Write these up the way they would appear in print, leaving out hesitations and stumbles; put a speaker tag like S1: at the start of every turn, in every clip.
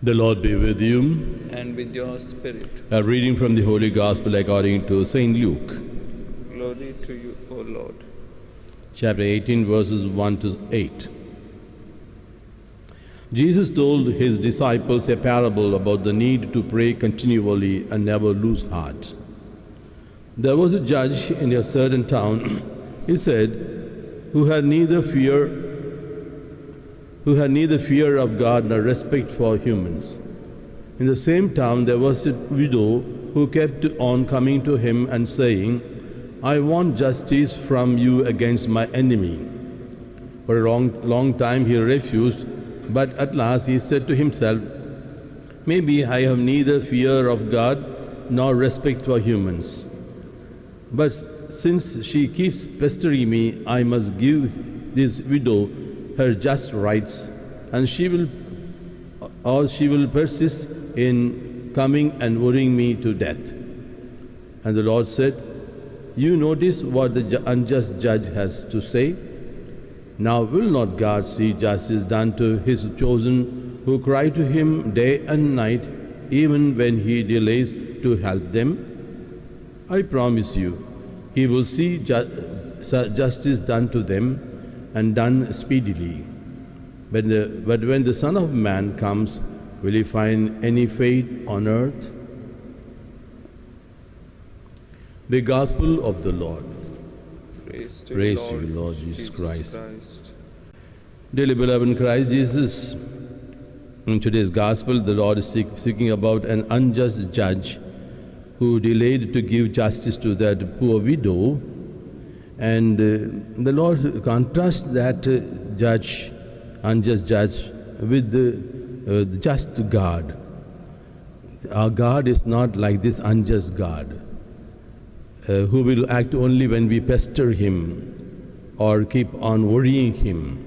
S1: The Lord be with you.
S2: And with your spirit.
S1: A reading from the Holy Gospel according to St. Luke.
S2: Glory to you, O Lord.
S1: Chapter 18, verses 1 to 8. Jesus told his disciples a parable about the need to pray continually and never lose heart. There was a judge in a certain town, he said, who had neither fear of God nor respect for humans. In the same town there was a widow who kept on coming to him and saying, I want justice from you against my enemy. For a long time he refused, but at last he said to himself, maybe I have neither fear of God nor respect for humans. But since she keeps pestering me, I must give this widow her just rights, and she will persist in coming and worrying me to death. And the Lord said, you notice what the unjust judge has to say? Now will not God see justice done to his chosen who cry to him day and night, even when he delays to help them? I promise you, he will see justice done to them, and done speedily. But when the Son of Man comes, will he find any faith on earth? The Gospel of the Lord.
S2: Praise to
S1: you, Lord Jesus Christ. Dearly beloved in Christ Jesus, in today's Gospel, the Lord is speaking about an unjust judge who delayed to give justice to that poor widow. And the Lord contrasts that unjust judge, with the just God. Our God is not like this unjust God, who will act only when we pester him or keep on worrying him.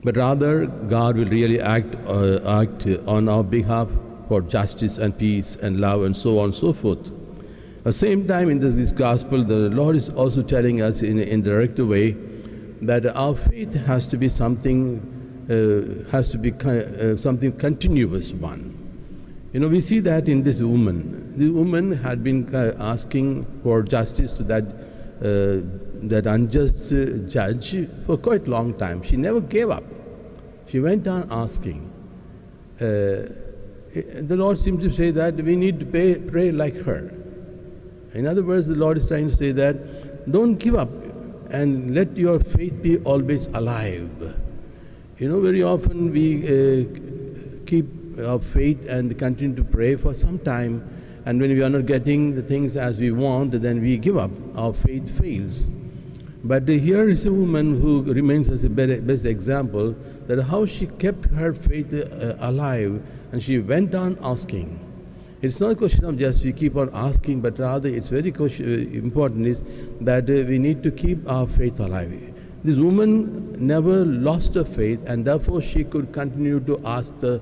S1: But rather, God will really act on our behalf for justice and peace and love and so on and so forth. At the same time, in this gospel, the Lord is also telling us in an indirect way that our faith has to be something something continuous one. You know, we see that in this woman. The woman had been asking for justice to that unjust judge for quite a long time. She never gave up. She went on asking. The Lord seemed to say that we need to pray like her. In other words, the Lord is trying to say that don't give up and let your faith be always alive. You know, very often we keep our faith and continue to pray for some time, and when we are not getting the things as we want, then we give up. Our faith fails. But here is a woman who remains as the best example that how she kept her faith alive, and she went on asking. It's not a question of just we keep on asking, but rather it's very important is that we need to keep our faith alive. This woman never lost her faith, and therefore she could continue to ask the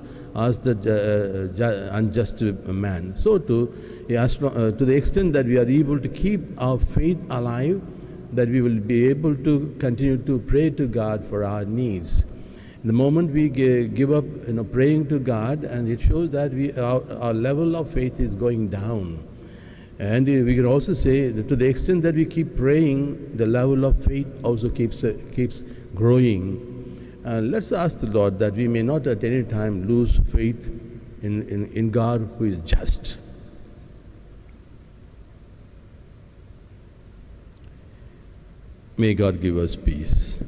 S1: unjust man. So to the extent that we are able to keep our faith alive, that we will be able to continue to pray to God for our needs. The moment we give up, praying to God, and it shows that our level of faith is going down. And we can also say that to the extent that we keep praying, the level of faith also keeps growing. Let's ask the Lord that we may not at any time lose faith in God who is just. May God give us peace.